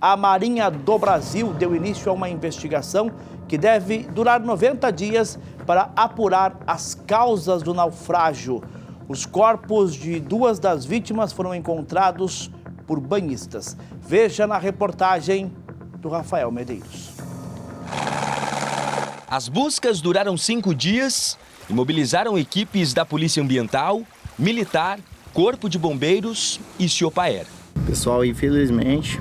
a Marinha do Brasil deu início a uma investigação que deve durar 90 dias para apurar as causas do naufrágio. Os corpos de 2 das vítimas foram encontrados por banhistas. Veja na reportagem do Rafael Medeiros. As buscas duraram 5 dias e mobilizaram equipes da Polícia Ambiental, Militar, Corpo de Bombeiros e Ciopaer. Pessoal, infelizmente,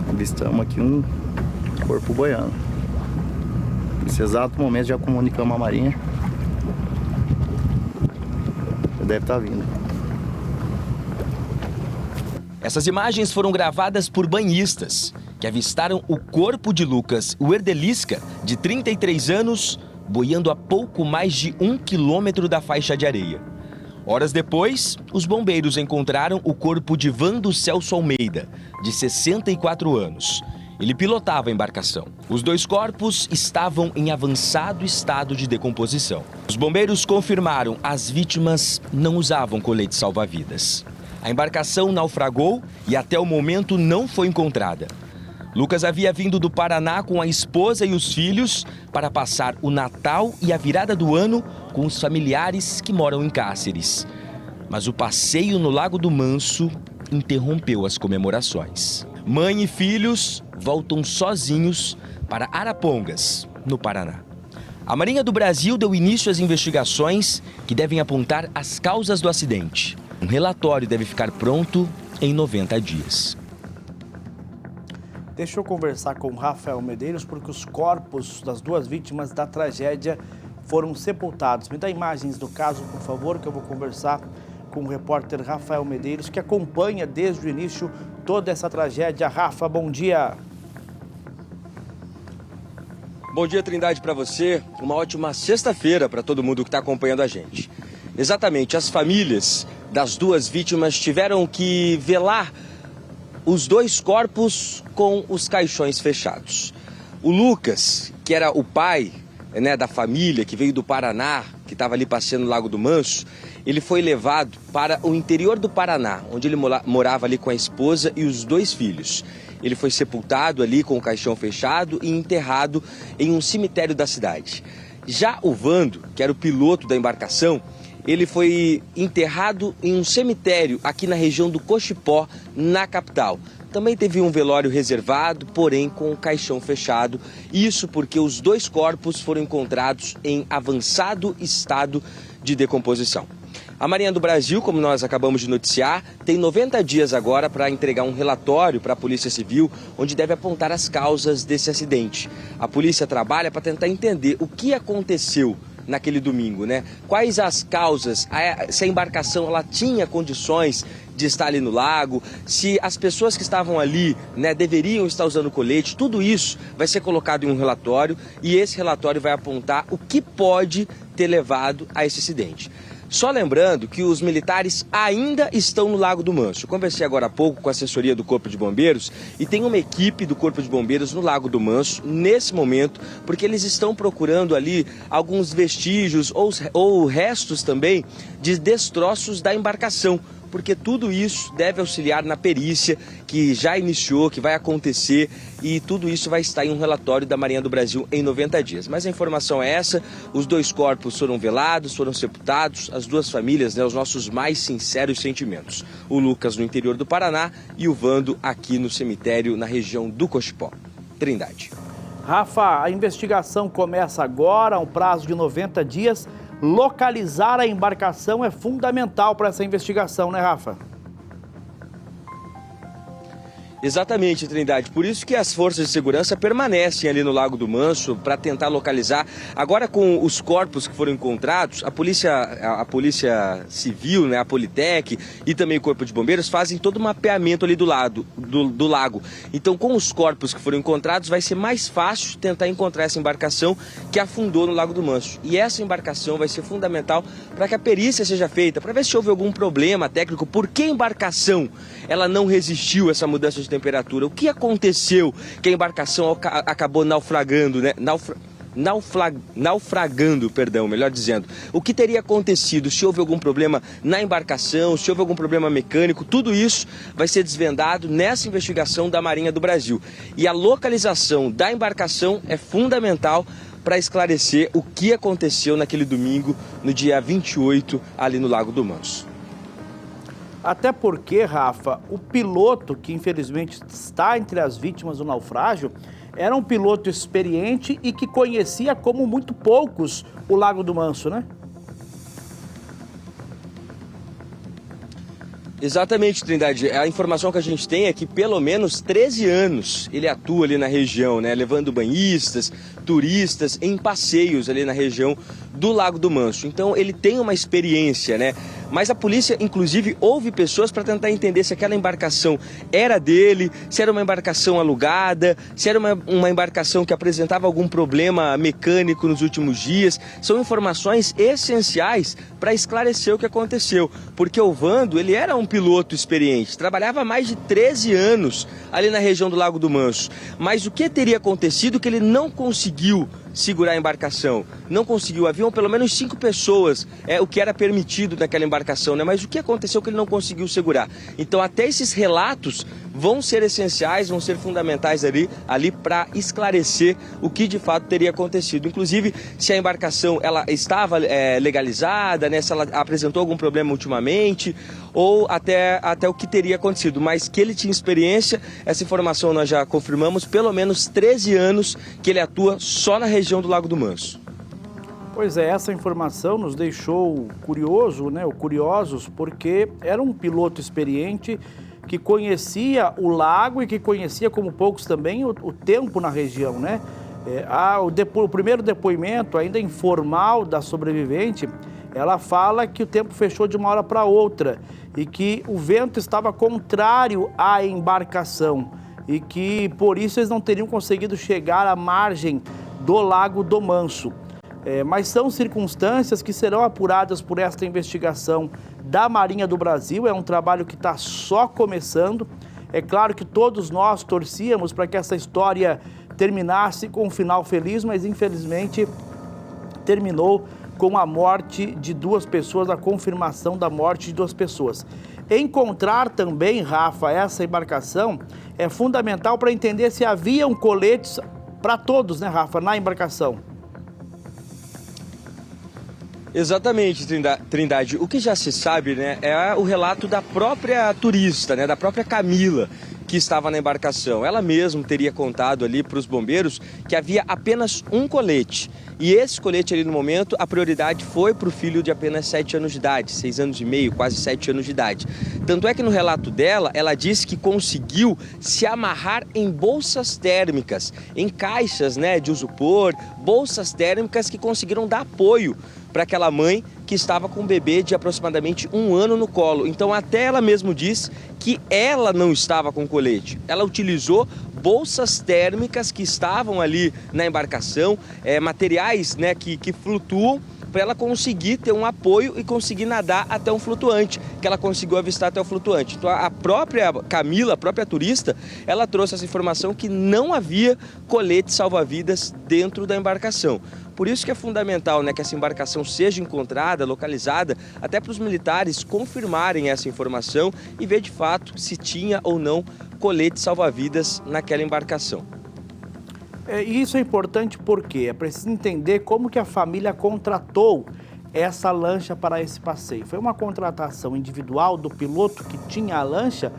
avistamos aqui um corpo boiando. Nesse exato momento já comunicamos a Marinha. Já deve estar vindo. Essas imagens foram gravadas por banhistas que avistaram o corpo de Lucas Werdelisca, de 33 anos, boiando a pouco mais de 1 quilômetro da faixa de areia. Horas depois, os bombeiros encontraram o corpo de Vando Celso Almeida, de 64 anos. Ele pilotava a embarcação. Os 2 corpos estavam em avançado estado de decomposição. Os bombeiros confirmaram que as vítimas não usavam colete salva-vidas. A embarcação naufragou e até o momento não foi encontrada. Lucas havia vindo do Paraná com a esposa e os filhos para passar o Natal e a virada do ano com os familiares que moram em Cáceres. Mas o passeio no Lago do Manso interrompeu as comemorações. Mãe e filhos voltam sozinhos para Arapongas, no Paraná. A Marinha do Brasil deu início às investigações que devem apontar as causas do acidente. Um relatório deve ficar pronto em 90 dias. Deixa eu conversar com o Rafael Medeiros, porque os corpos das 2 vítimas da tragédia foram sepultados. Me dá imagens do caso, por favor, que eu vou conversar com o repórter Rafael Medeiros, que acompanha desde o início toda essa tragédia. Rafa, bom dia. Bom dia, Trindade, para você. Uma ótima sexta-feira para todo mundo que está acompanhando a gente. Exatamente, as famílias das 2 vítimas tiveram que velar os 2 corpos com os caixões fechados. O Lucas, que era o pai, da família, que veio do Paraná, que estava ali passeando no Lago do Manso, ele foi levado para o interior do Paraná, onde ele morava ali com a esposa e os 2 filhos. Ele foi sepultado ali com o caixão fechado e enterrado em um cemitério da cidade. Já o Vando, que era o piloto da embarcação, ele foi enterrado em um cemitério aqui na região do Cochipó, na capital. Também teve um velório reservado, porém com o caixão fechado. Isso porque os 2 corpos foram encontrados em avançado estado de decomposição. A Marinha do Brasil, como nós acabamos de noticiar, tem 90 dias agora para entregar um relatório para a Polícia Civil, onde deve apontar as causas desse acidente. A polícia trabalha para tentar entender o que aconteceu naquele domingo, Quais as causas, se a embarcação ela tinha condições de estar ali no lago, se as pessoas que estavam ali, deveriam estar usando colete. Tudo isso vai ser colocado em um relatório e esse relatório vai apontar o que pode ter levado a esse acidente. Só lembrando que os militares ainda estão no Lago do Manso. Eu conversei agora há pouco com a assessoria do Corpo de Bombeiros e tem uma equipe do Corpo de Bombeiros no Lago do Manso nesse momento, porque eles estão procurando ali alguns vestígios ou restos também de destroços da embarcação, porque tudo isso deve auxiliar na perícia que já iniciou, que vai acontecer, e tudo isso vai estar em um relatório da Marinha do Brasil em 90 dias. Mas a informação é essa: os 2 corpos foram velados, foram sepultados, as 2 famílias, os nossos mais sinceros sentimentos. O Lucas no interior do Paraná e o Vando aqui no cemitério na região do Cochipó. Trindade. Rafa, a investigação começa agora, um prazo de 90 dias. Localizar a embarcação é fundamental para essa investigação, né, Rafa? Exatamente, Trindade. Por isso que as forças de segurança permanecem ali no Lago do Manso para tentar localizar. Agora, com os corpos que foram encontrados, a polícia civil, a Politec e também o Corpo de Bombeiros fazem todo o mapeamento ali do lago. Então, com os corpos que foram encontrados, vai ser mais fácil tentar encontrar essa embarcação que afundou no Lago do Manso. E essa embarcação vai ser fundamental para que a perícia seja feita, para ver se houve algum problema técnico. Por que a embarcação ela não resistiu a essa mudança de temperatura? O que aconteceu que a embarcação acabou naufragando, naufragando, melhor dizendo. O que teria acontecido, se houve algum problema na embarcação, se houve algum problema mecânico, tudo isso vai ser desvendado nessa investigação da Marinha do Brasil. E a localização da embarcação é fundamental para esclarecer o que aconteceu naquele domingo, no dia 28, ali no Lago do Manso. Até porque, Rafa, o piloto que infelizmente está entre as vítimas do naufrágio era um piloto experiente e que conhecia como muito poucos o Lago do Manso, né? Exatamente, Trindade. A informação que a gente tem é que pelo menos 13 anos ele atua ali na região, né? Levando banhistas, turistas em passeios ali na região do Lago do Manso. Então ele tem uma experiência, né? Mas a polícia, inclusive, ouve pessoas para tentar entender se aquela embarcação era dele, se era uma embarcação alugada, se era uma embarcação que apresentava algum problema mecânico nos últimos dias. São informações essenciais para esclarecer o que aconteceu. Porque o Vando, ele era um piloto experiente, trabalhava há mais de 13 anos ali na região do Lago do Manso. Mas o que teria acontecido que ele não conseguiu segurar a embarcação? Não conseguiu. Haviam pelo menos 5 pessoas, o que era permitido naquela embarcação, né? Mas o que aconteceu que ele não conseguiu segurar? Então até esses relatos vão ser essenciais, vão ser fundamentais ali para esclarecer o que de fato teria acontecido. Inclusive, se a embarcação ela estava legalizada, né? Se ela apresentou algum problema ultimamente, ou até o que teria acontecido. Mas que ele tinha experiência, essa informação nós já confirmamos, pelo menos 13 anos que ele atua só na região do Lago do Manso. Pois é, essa informação nos deixou curiosos, porque era um piloto experiente que conhecia o lago e que conhecia, como poucos também, o tempo na região, né? O primeiro depoimento, ainda informal, da sobrevivente, ela fala que o tempo fechou de uma hora para outra e que o vento estava contrário à embarcação e que, por isso, eles não teriam conseguido chegar à margem do Lago do Manso. Mas são circunstâncias que serão apuradas por esta investigação da Marinha do Brasil. É um trabalho que está só começando. É claro que todos nós torcíamos para que essa história terminasse com um final feliz, mas infelizmente terminou com a morte de 2 pessoas, a confirmação da morte de 2 pessoas. Encontrar também, Rafa, essa embarcação é fundamental para entender se haviam coletes para todos, né, Rafa, na embarcação. Exatamente, Trindade. O que já se sabe, né, é o relato da própria turista, né, da própria Camila, que estava na embarcação. Ela mesma teria contado ali para os bombeiros que havia apenas um colete. E esse colete ali no momento, a prioridade foi para o filho de apenas 7 anos de idade, 6 anos e meio, quase 7 anos de idade. Tanto é que no relato dela, ela disse que conseguiu se amarrar em bolsas térmicas, em caixas, né, de isopor, bolsas térmicas que conseguiram dar apoio para aquela mãe que estava com um bebê de aproximadamente 1 ano no colo. Então até ela mesmo disse que ela não estava com colete. Ela utilizou bolsas térmicas que estavam ali na embarcação, materiais, né, que flutuam, para ela conseguir ter um apoio e conseguir nadar até um flutuante, que ela conseguiu avistar até o flutuante. Então a própria Camila, a própria turista, ela trouxe essa informação que não havia colete salva-vidas dentro da embarcação. Por isso que é fundamental, né, que essa embarcação seja encontrada, localizada, até para os militares confirmarem essa informação e ver de fato se tinha ou não colete salva-vidas naquela embarcação. E isso é importante porque é preciso entender como que a família contratou essa lancha para esse passeio. Foi uma contratação individual do piloto que tinha a lancha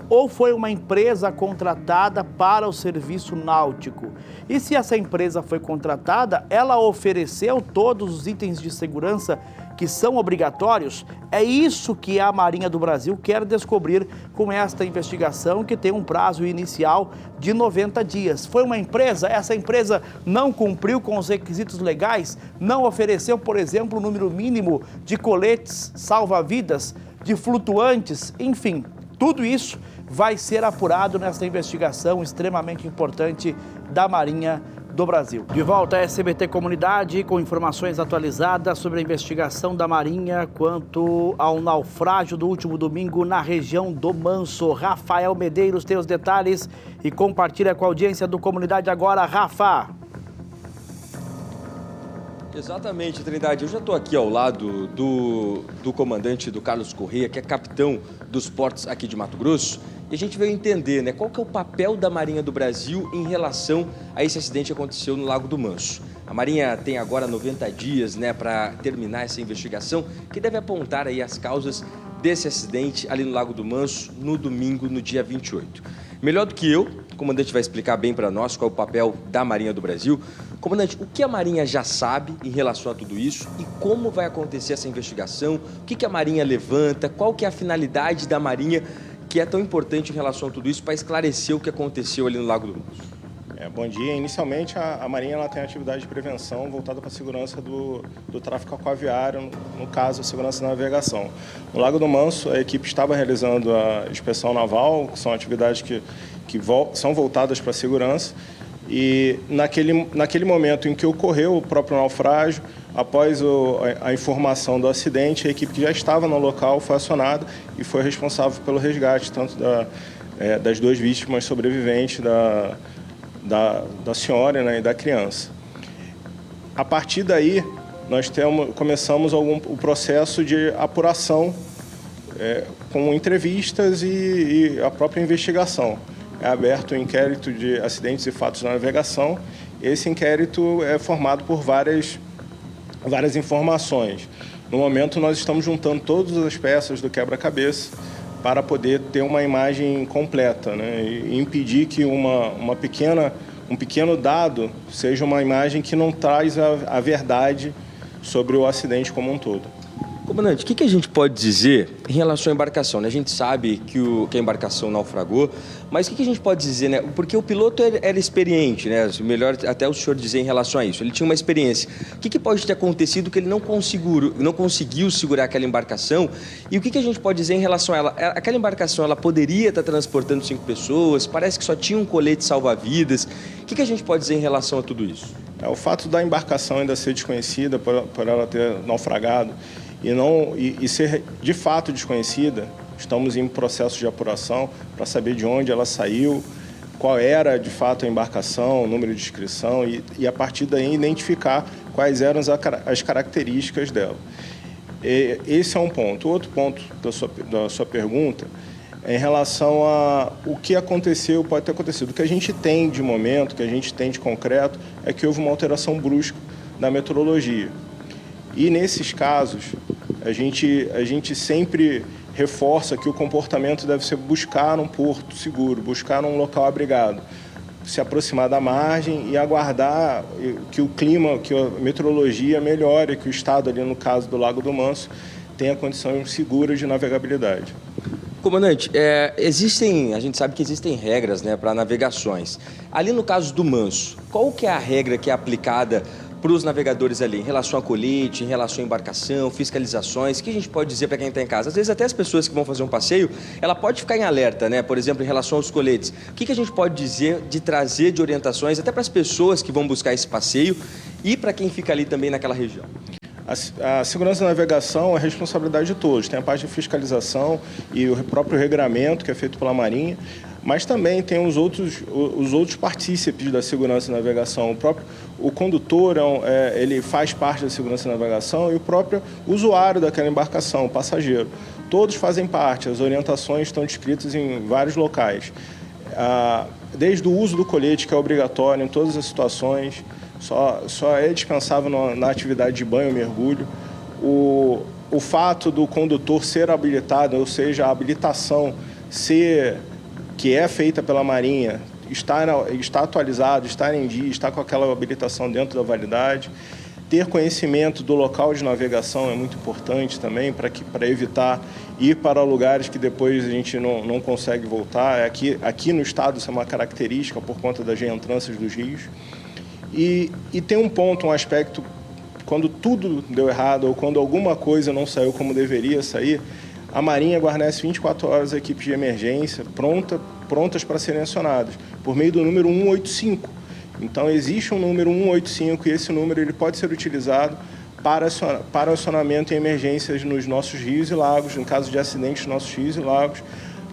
ou foi uma empresa contratada para o serviço náutico? E se essa empresa foi contratada, ela ofereceu todos os itens de segurança que são obrigatórios? É isso que a Marinha do Brasil quer descobrir com esta investigação, que tem um prazo inicial de 90 dias. Foi uma empresa? Essa empresa não cumpriu com os requisitos legais? Não ofereceu, por exemplo, o número mínimo de coletes salva-vidas, de flutuantes, enfim, tudo isso vai ser apurado nesta investigação extremamente importante da Marinha do Brasil. De volta à SBT Comunidade com informações atualizadas sobre a investigação da Marinha quanto ao naufrágio do último domingo na região do Manso. Rafael Medeiros tem os detalhes e compartilha com a audiência do Comunidade agora. Rafa! Exatamente, Trindade. Eu já estou aqui ao lado do comandante do Carlos Corrêa, que é capitão dos portos aqui de Mato Grosso, e a gente veio entender, né, qual que é o papel da Marinha do Brasil em relação a esse acidente que aconteceu no Lago do Manso. A Marinha tem agora 90 dias, né, para terminar essa investigação, que deve apontar aí as causas desse acidente ali no Lago do Manso no domingo, no dia 28. Melhor do que eu, o comandante vai explicar bem para nós qual é o papel da Marinha do Brasil. Comandante, o que a Marinha já sabe em relação a tudo isso e como vai acontecer essa investigação? O que a Marinha levanta? Qual que é a finalidade da Marinha que é tão importante em relação a tudo isso para esclarecer o que aconteceu ali no Lago do Manso? Bom dia. Inicialmente, a Marinha ela tem atividade de prevenção voltada para a segurança do tráfego aquaviário, no caso, a segurança da navegação. No Lago do Manso, a equipe estava realizando a inspeção naval, que são atividades que são voltadas para a segurança, e naquele momento em que ocorreu o próprio naufrágio, após a informação do acidente, a equipe que já estava no local foi acionada e foi responsável pelo resgate, tanto das duas vítimas sobreviventes, da senhora, né, e da criança. A partir daí, nós começamos o processo de apuração com entrevistas e a própria investigação. É aberto o inquérito de acidentes e fatos na navegação. Esse inquérito é formado por várias informações. No momento, nós estamos juntando todas as peças do quebra-cabeça para poder ter uma imagem completa, né? E impedir que um pequeno dado seja uma imagem que não traz a verdade sobre o acidente como um todo. Comandante, o que a gente pode dizer em relação à embarcação, né? A gente sabe que a embarcação naufragou, mas o que a gente pode dizer, né? Porque o piloto era experiente, né? Melhor até o senhor dizer em relação a isso. Ele tinha uma experiência. O que pode ter acontecido que ele não conseguiu segurar aquela embarcação? E o que a gente pode dizer em relação a ela? Aquela embarcação, ela poderia estar transportando 5 pessoas, parece que só tinha um colete salva-vidas. O que a gente pode dizer em relação a tudo isso? O fato da embarcação ainda ser desconhecida, por ela ter naufragado, e ser de fato desconhecida, estamos em processo de apuração para saber de onde ela saiu, qual era de fato a embarcação, o número de inscrição e a partir daí identificar quais eram as características dela. Esse é um ponto. Outro ponto da sua pergunta é em relação a o que aconteceu, pode ter acontecido. O que a gente tem de momento, o que a gente tem de concreto, é que houve uma alteração brusca da meteorologia. E nesses casos, a gente sempre reforça que o comportamento deve ser buscar um porto seguro, buscar um local abrigado, se aproximar da margem e aguardar que o clima, que a meteorologia melhore, que o estado ali, no caso do Lago do Manso, tenha condições seguras de navegabilidade. Comandante, a gente sabe que existem regras, né, para navegações. Ali no caso do Manso, qual que é a regra que é aplicada para os navegadores ali, em relação a colete, em relação a embarcação, fiscalizações? O que a gente pode dizer para quem está em casa? Às vezes até as pessoas que vão fazer um passeio, ela pode ficar em alerta, né? Por exemplo, em relação aos coletes. O que a gente pode dizer de trazer de orientações até para as pessoas que vão buscar esse passeio e para quem fica ali também naquela região? A segurança da navegação é responsabilidade de todos. Tem a parte de fiscalização e o próprio regramento que é feito pela Marinha, mas também tem os outros partícipes da segurança da navegação. O condutor ele faz parte da segurança da navegação e o próprio usuário daquela embarcação, o passageiro. Todos fazem parte, as orientações estão descritas em vários locais. Desde o uso do colete, que é obrigatório em todas as situações, só é dispensável na atividade de banho e mergulho. O fato do condutor ser habilitado, ou seja, a habilitação que é feita pela Marinha, está atualizado, está em dia, está com aquela habilitação dentro da validade. Ter conhecimento do local de navegação é muito importante também para evitar ir para lugares que depois a gente não consegue voltar. Aqui no estado isso é uma característica por conta das reentrâncias dos rios. E tem um aspecto, quando tudo deu errado ou quando alguma coisa não saiu como deveria sair, a Marinha guarnece 24 horas a equipes de emergência prontas para serem acionadas, por meio do número 185. Então, existe um número 185 e esse número ele pode ser utilizado para acionamento em emergências nos nossos rios e lagos, em caso de acidentes nos nossos rios e lagos,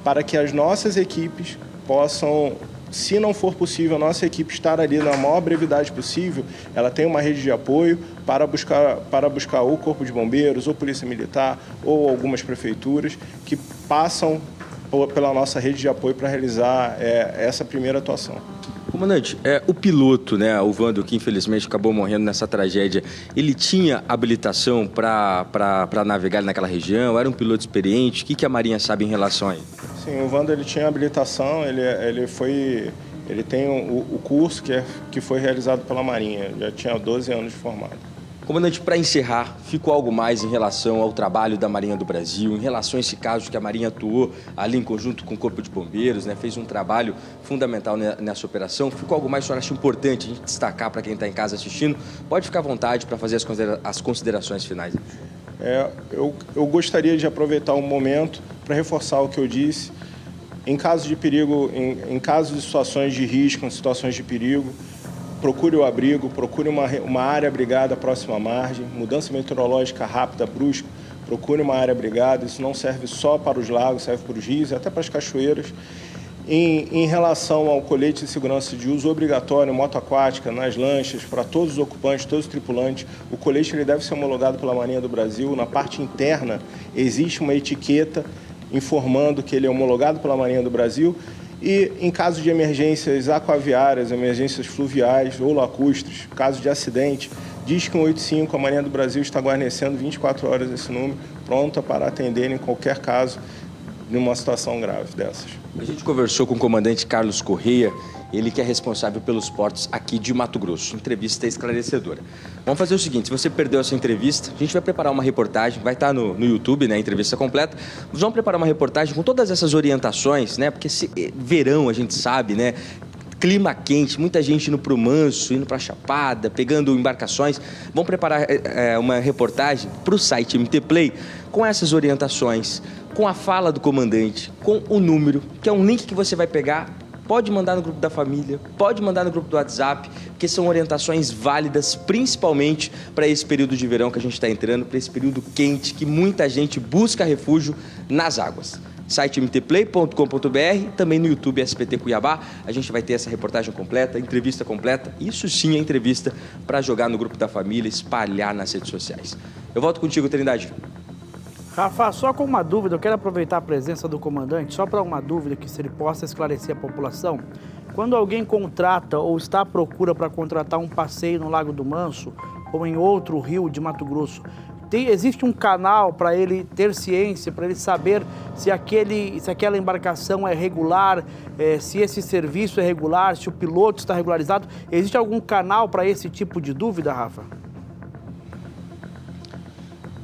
para que as nossas equipes possam se não for possível a nossa equipe estar ali na maior brevidade possível, ela tem uma rede de apoio para buscar ou Corpo de Bombeiros, ou Polícia Militar, ou algumas prefeituras que passam pela nossa rede de apoio para realizar essa primeira atuação. Comandante, o piloto, né, o Vando, que infelizmente acabou morrendo nessa tragédia, ele tinha habilitação para navegar naquela região? Era um piloto experiente? O que a Marinha sabe em relação a ele? Sim, o Vando ele tinha habilitação, ele tem o curso que foi realizado pela Marinha, já tinha 12 anos de formado. Comandante, para encerrar, ficou algo mais em relação ao trabalho da Marinha do Brasil, em relação a esse caso que a Marinha atuou ali em conjunto com o Corpo de Bombeiros, né, fez um trabalho fundamental nessa operação. Ficou algo mais que o senhor acha importante a gente destacar para quem está em casa assistindo? Pode ficar à vontade para fazer as considerações finais. Eu gostaria de aproveitar um momento para reforçar o que eu disse. Em caso de perigo, em caso de situações de risco, em situações de perigo, procure o abrigo, procure uma área abrigada próxima à margem, mudança meteorológica rápida, brusca, procure uma área abrigada. Isso não serve só para os lagos, serve para os rios e até para as cachoeiras. Em relação ao colete de segurança de uso obrigatório em moto aquática, nas lanchas, para todos os ocupantes, todos os tripulantes, o colete ele deve ser homologado pela Marinha do Brasil. Na parte interna existe uma etiqueta informando que ele é homologado pela Marinha do Brasil. E em caso de emergências aquaviárias, emergências fluviais ou lacustres, caso de acidente, diz que 185, a Marinha do Brasil está guarnecendo 24 horas esse número, pronta para atender em qualquer caso de uma situação grave dessas. A gente conversou com o comandante Carlos Correia, ele que é responsável pelos portos aqui de Mato Grosso. Entrevista esclarecedora. Vamos fazer o seguinte, se você perdeu essa entrevista, a gente vai preparar uma reportagem, vai estar no YouTube, né, a entrevista completa. Vamos preparar uma reportagem com todas essas orientações, né, porque verão, a gente sabe, né, clima quente, muita gente indo para o Manso, indo para a Chapada, pegando embarcações. Vamos preparar uma reportagem para o site MT Play com essas orientações, com a fala do comandante, com o número, que é um link que você vai pegar. Pode mandar no grupo da família, pode mandar no grupo do WhatsApp, porque são orientações válidas, principalmente para esse período de verão que a gente está entrando, para esse período quente, que muita gente busca refúgio nas águas. Site mtplay.com.br, também no YouTube SBT Cuiabá, a gente vai ter essa reportagem completa, entrevista completa, isso sim é entrevista para jogar no grupo da família, espalhar nas redes sociais. Eu volto contigo, Trindade. Rafa, só com uma dúvida, eu quero aproveitar a presença do comandante, só para uma dúvida que se ele possa esclarecer a população. Quando alguém contrata ou está à procura para contratar um passeio no Lago do Manso ou em outro rio de Mato Grosso, existe um canal para ele ter ciência, para ele saber se aquela embarcação é regular, se esse serviço é regular, se o piloto está regularizado? Existe algum canal para esse tipo de dúvida, Rafa?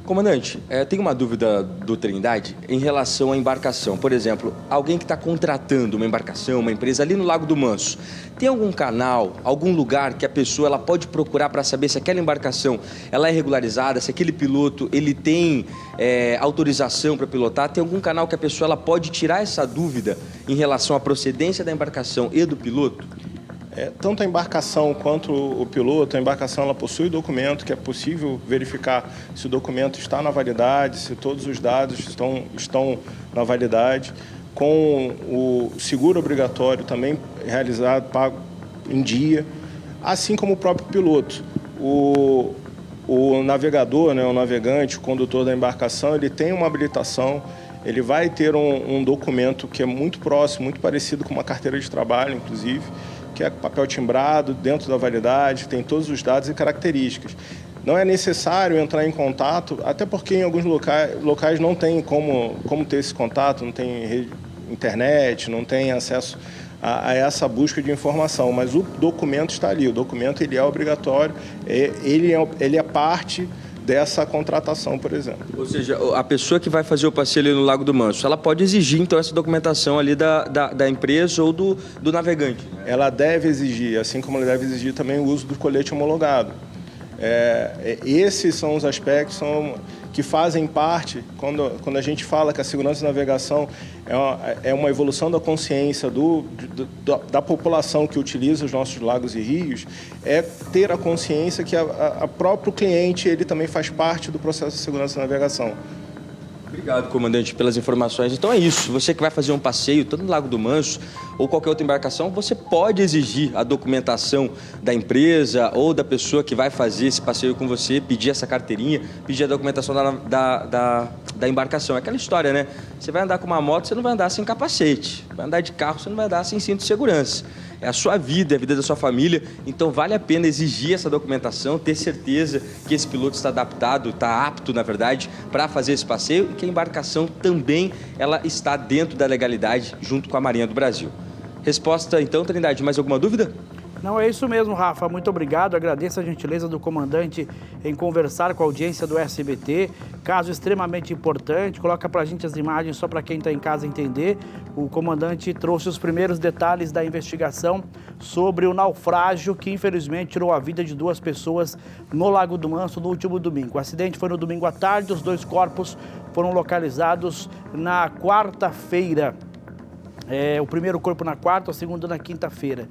Comandante, tem uma dúvida do Trindade em relação à embarcação. Por exemplo, alguém que está contratando uma embarcação, uma empresa ali no Lago do Manso, tem algum canal, algum lugar que a pessoa ela pode procurar para saber se aquela embarcação ela é regularizada, se aquele piloto ele tem autorização para pilotar? Tem algum canal que a pessoa ela pode tirar essa dúvida em relação à procedência da embarcação e do piloto? Tanto a embarcação quanto o piloto, a embarcação ela possui documento que é possível verificar se o documento está na validade, se todos os dados estão na validade, com o seguro obrigatório também realizado, pago em dia, assim como o próprio piloto. O navegador, né, o navegante, o condutor da embarcação, ele tem uma habilitação, ele vai ter um documento que é muito próximo, muito parecido com uma carteira de trabalho, inclusive, que é papel timbrado, dentro da validade, tem todos os dados e características. Não é necessário entrar em contato, até porque em alguns locais não tem como ter esse contato, não tem internet, não tem acesso a essa busca de informação, mas o documento está ali, o documento ele é obrigatório, ele é parte dessa contratação, por exemplo. Ou seja, a pessoa que vai fazer o passeio ali no Lago do Manso, ela pode exigir, então, essa documentação ali da empresa ou do navegante, né? Ela deve exigir, assim como ela deve exigir também o uso do colete homologado. Esses são os aspectos que fazem parte, quando a gente fala que a segurança de navegação é uma evolução da consciência da população que utiliza os nossos lagos e rios, é ter a consciência que a próprio cliente ele também faz parte do processo de segurança de navegação. Obrigado, comandante, pelas informações. Então é isso, você que vai fazer um passeio tanto no Lago do Manso ou qualquer outra embarcação, você pode exigir a documentação da empresa ou da pessoa que vai fazer esse passeio com você, pedir essa carteirinha, pedir a documentação da embarcação. É aquela história, né? Você vai andar com uma moto, você não vai andar sem capacete. Vai andar de carro, você não vai andar sem cinto de segurança. É a sua vida, é a vida da sua família, então vale a pena exigir essa documentação, ter certeza que esse piloto está adaptado, está apto, na verdade, para fazer esse passeio e que a embarcação também ela está dentro da legalidade junto com a Marinha do Brasil. Resposta então, Trindade, mais alguma dúvida? Não, é isso mesmo, Rafa. Muito obrigado. Agradeço a gentileza do comandante em conversar com a audiência do SBT. Caso extremamente importante. Coloca pra gente as imagens só para quem está em casa entender. O comandante trouxe os primeiros detalhes da investigação sobre o naufrágio que, infelizmente, tirou a vida de 2 pessoas no Lago do Manso no último domingo. O acidente foi no domingo à tarde. Os 2 corpos foram localizados na quarta-feira. O primeiro corpo na quarta, o segundo na quinta-feira.